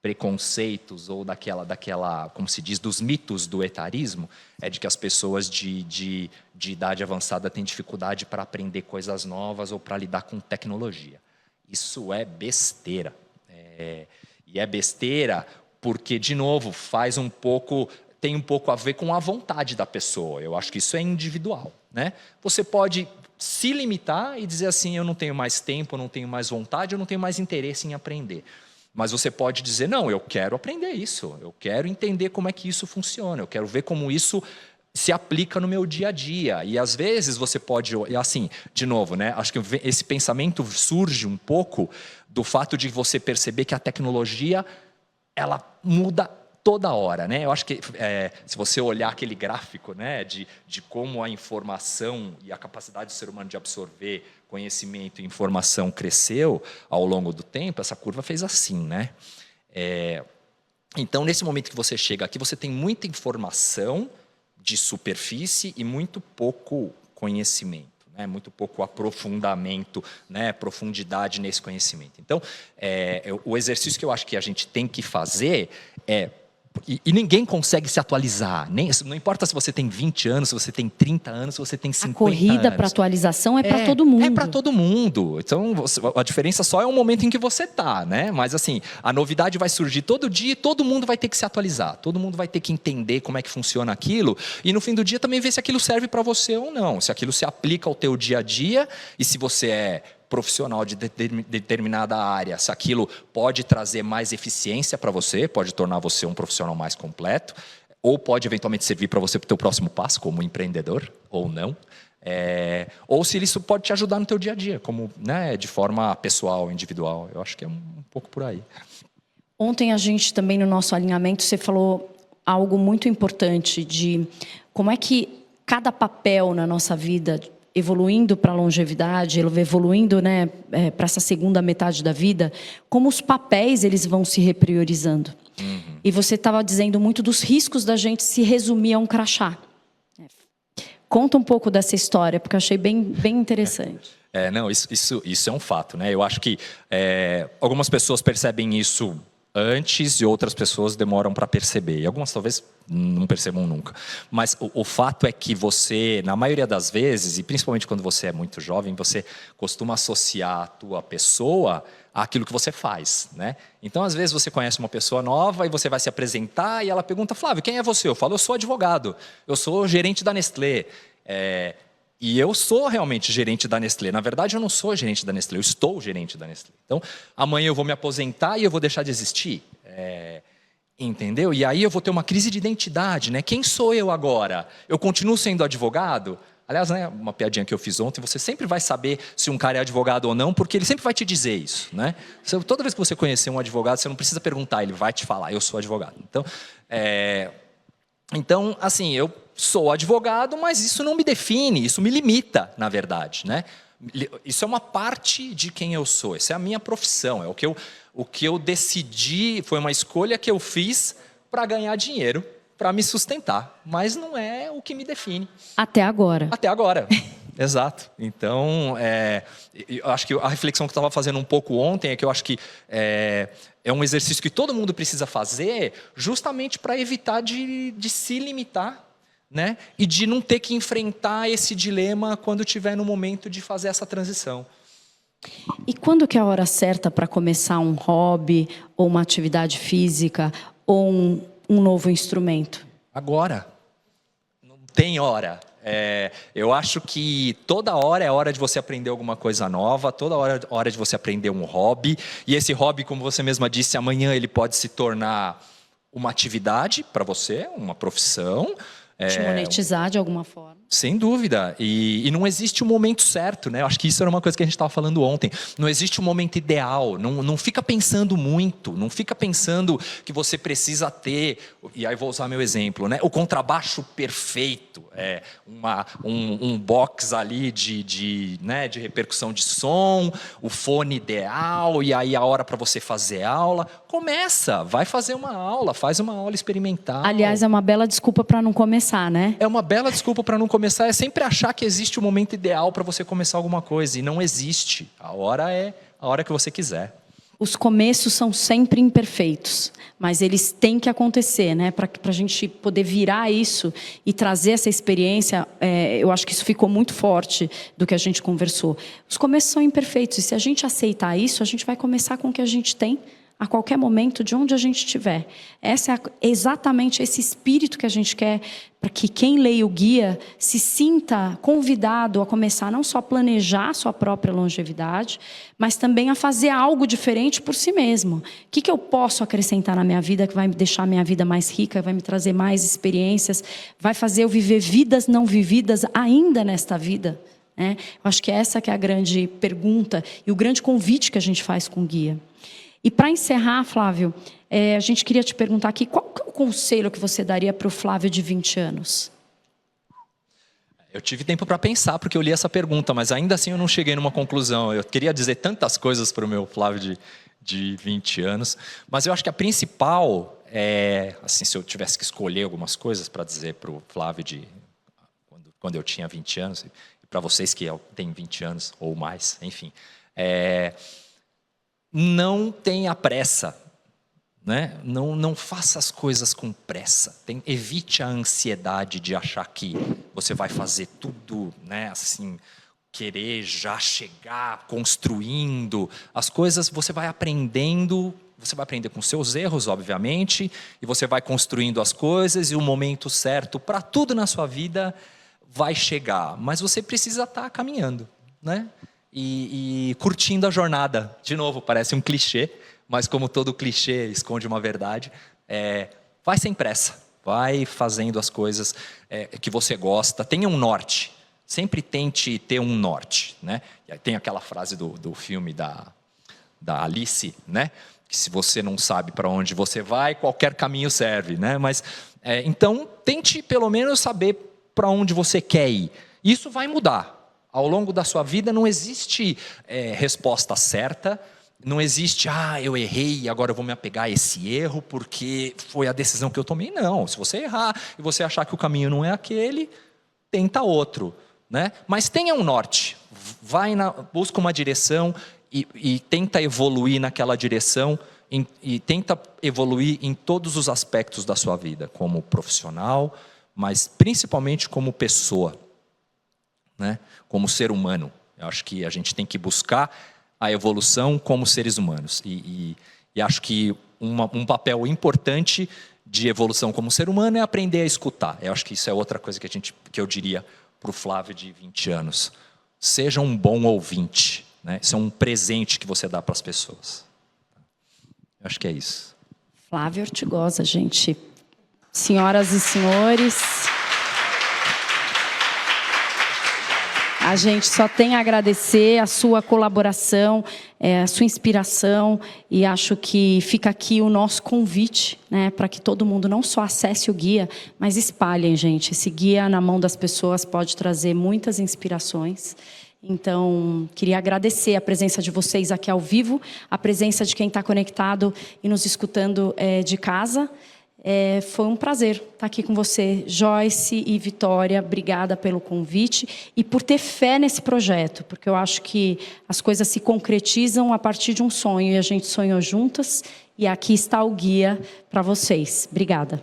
preconceitos ou daquela, como se diz, dos mitos do etarismo, de que as pessoas de idade avançada têm dificuldade para aprender coisas novas ou para lidar com tecnologia. Isso é besteira. E é besteira porque, de novo, tem um pouco a ver com a vontade da pessoa. Eu acho que isso é individual, né? Você pode se limitar e dizer assim, eu não tenho mais tempo, eu não tenho mais vontade, eu não tenho mais interesse em aprender. Mas você pode dizer, não, eu quero aprender isso, eu quero entender como é que isso funciona, eu quero ver como isso se aplica no meu dia a dia. E às vezes você pode, assim, de novo, né? Acho que esse pensamento surge um pouco do fato de você perceber que a tecnologia, ela muda toda hora, né? Eu acho que se você olhar aquele gráfico, né, de como a informação e a capacidade do ser humano de absorver conhecimento e informação cresceu ao longo do tempo, essa curva fez assim, né? Então, nesse momento que você chega aqui, você tem muita informação de superfície e muito pouco conhecimento, né? Muito pouco aprofundamento, né? Profundidade nesse conhecimento. Então, o exercício que eu acho que a gente tem que fazer e ninguém consegue se atualizar. Não importa se você tem 20 anos, se você tem 30 anos, se você tem 50 anos. A corrida para atualização é para todo mundo. É para todo mundo. Então, a diferença só é o momento em que você está, né? Mas, assim, a novidade vai surgir todo dia e todo mundo vai ter que se atualizar. Todo mundo vai ter que entender como é que funciona aquilo. E, no fim do dia, também ver se aquilo serve para você ou não. Se aquilo se aplica ao teu dia a dia e se você é profissional de determinada área, se aquilo pode trazer mais eficiência para você, pode tornar você um profissional mais completo, ou pode eventualmente servir para você para o teu próximo passo como empreendedor, ou não. Ou se isso pode te ajudar no teu dia a dia, como, né, de forma pessoal, individual. Eu acho que é um pouco por aí. Ontem a gente também, no nosso alinhamento, você falou algo muito importante de como é que cada papel na nossa vida, evoluindo para a longevidade, evoluindo, né, para essa segunda metade da vida, como os papéis eles vão se repriorizando. Uhum. E você estava dizendo muito dos riscos da gente se resumir a um crachá. Conta um pouco dessa história, porque eu achei bem interessante. Não, isso é um fato, né? Eu acho que algumas pessoas percebem isso antes e outras pessoas demoram para perceber. E algumas talvez não percebam nunca. Mas o fato é que você, na maioria das vezes, e principalmente quando você é muito jovem, você costuma associar a tua pessoa àquilo que você faz, né? Então, às vezes, você conhece uma pessoa nova e você vai se apresentar e ela pergunta, Flávio, quem é você? Eu falo, eu sou advogado, eu sou gerente da Nestlé. E eu sou realmente gerente da Nestlé. Na verdade, eu não sou gerente da Nestlé, eu estou gerente da Nestlé. Então, amanhã eu vou me aposentar e eu vou deixar de existir. Entendeu? E aí eu vou ter uma crise de identidade, né? Quem sou eu agora? Eu continuo sendo advogado? Aliás, né, uma piadinha que eu fiz ontem, você sempre vai saber se um cara é advogado ou não, porque ele sempre vai te dizer isso, né? Toda vez que você conhecer um advogado, você não precisa perguntar, ele vai te falar, eu sou advogado. Então, assim, eu sou advogado, mas isso não me define, isso me limita, na verdade, né? Isso é uma parte de quem eu sou, essa é a minha profissão, é o que eu decidi, foi uma escolha que eu fiz para ganhar dinheiro, para me sustentar, mas não é o que me define. Até agora. Até agora, exato. Então, eu acho que a reflexão que eu estava fazendo um pouco ontem é que eu acho que é um exercício que todo mundo precisa fazer justamente para evitar de se limitar, né? E de não ter que enfrentar esse dilema quando estiver no momento de fazer essa transição. E quando que é a hora certa para começar um hobby, ou uma atividade física, ou um novo instrumento? Agora. Não tem hora. Eu acho que toda hora é hora de você aprender alguma coisa nova, toda hora é hora de você aprender um hobby. E esse hobby, como você mesma disse, amanhã ele pode se tornar uma atividade para você, uma profissão. Te monetizar de alguma forma. Sem dúvida. E não existe um momento certo, né? Eu acho que isso era uma coisa que a gente estava falando ontem. Não existe um momento ideal. Não fica pensando muito. Não fica pensando que você precisa ter... E aí vou usar meu exemplo, né? O contrabaixo perfeito. Um box ali de repercussão de som. O fone ideal. E aí a hora para você fazer aula. Começa. Vai fazer uma aula. Faz uma aula experimental. Aliás, é uma bela desculpa para não começar, né? É uma bela desculpa para não começar. É sempre achar que existe o momento ideal para você começar alguma coisa. E não existe. A hora é a hora que você quiser. Os começos são sempre imperfeitos, mas eles têm que acontecer, né? Para a gente poder virar isso e trazer essa experiência, eu acho que isso ficou muito forte do que a gente conversou. Os começos são imperfeitos e se a gente aceitar isso, a gente vai começar com o que a gente tem, a qualquer momento, de onde a gente estiver. Essa é exatamente esse espírito que a gente quer, para que quem leia o guia se sinta convidado a começar não só a planejar a sua própria longevidade, mas também a fazer algo diferente por si mesmo. O que eu posso acrescentar na minha vida que vai deixar a minha vida mais rica, vai me trazer mais experiências, vai fazer eu viver vidas não vividas ainda nesta vida? Eu acho que essa que é a grande pergunta e o grande convite que a gente faz com o guia. E para encerrar, Flávio, a gente queria te perguntar aqui, qual que é o conselho que você daria para o Flávio de 20 anos? Eu tive tempo para pensar, porque eu li essa pergunta, mas ainda assim eu não cheguei numa conclusão. Eu queria dizer tantas coisas para o meu Flávio de 20 anos, mas eu acho que a principal assim, se eu tivesse que escolher algumas coisas para dizer para o Flávio quando eu tinha 20 anos, e para vocês que têm 20 anos ou mais, enfim, não tenha pressa, né? Não faça as coisas com pressa. Evite a ansiedade de achar que você vai fazer tudo, né? Assim, querer já chegar construindo as coisas. Você vai aprendendo. Você vai aprender com seus erros, obviamente, e você vai construindo as coisas e o momento certo para tudo na sua vida vai chegar. Mas você precisa estar caminhando, né? E curtindo a jornada. De novo, parece um clichê, mas como todo clichê esconde uma verdade, vai sem pressa, vai fazendo as coisas que você gosta, tenha um norte, sempre tente ter um norte, né? E aí tem aquela frase do filme da Alice, né? Que se você não sabe para onde você vai, qualquer caminho serve, né? Mas, então, tente pelo menos saber para onde você quer ir. Isso vai mudar. Ao longo da sua vida não existe resposta certa, não existe, eu errei, agora eu vou me apegar a esse erro porque foi a decisão que eu tomei. Não, se você errar e você achar que o caminho não é aquele, tenta outro, né? Mas tenha um norte, busca uma direção e tenta evoluir naquela direção e tenta evoluir em todos os aspectos da sua vida, como profissional, mas principalmente como pessoa. Né? Como ser humano. Eu acho que a gente tem que buscar a evolução como seres humanos. E acho que um papel importante de evolução como ser humano é aprender a escutar. Eu acho que isso é outra coisa que eu diria para o Flávio de 20 anos. Seja um bom ouvinte. Né? Isso é um presente que você dá para as pessoas. Eu acho que é isso. Flávio Ortigosa, gente. Senhoras e senhores... A gente só tem a agradecer a sua colaboração, a sua inspiração, e acho que fica aqui o nosso convite, né, para que todo mundo não só acesse o guia, mas espalhem, gente. Esse guia na mão das pessoas pode trazer muitas inspirações. Então, queria agradecer a presença de vocês aqui ao vivo, a presença de quem está conectado e nos escutando de casa. Foi um prazer estar aqui com você, Joyce e Vitória. Obrigada pelo convite e por ter fé nesse projeto, porque eu acho que as coisas se concretizam a partir de um sonho, e a gente sonhou juntas, e aqui está o guia para vocês. Obrigada.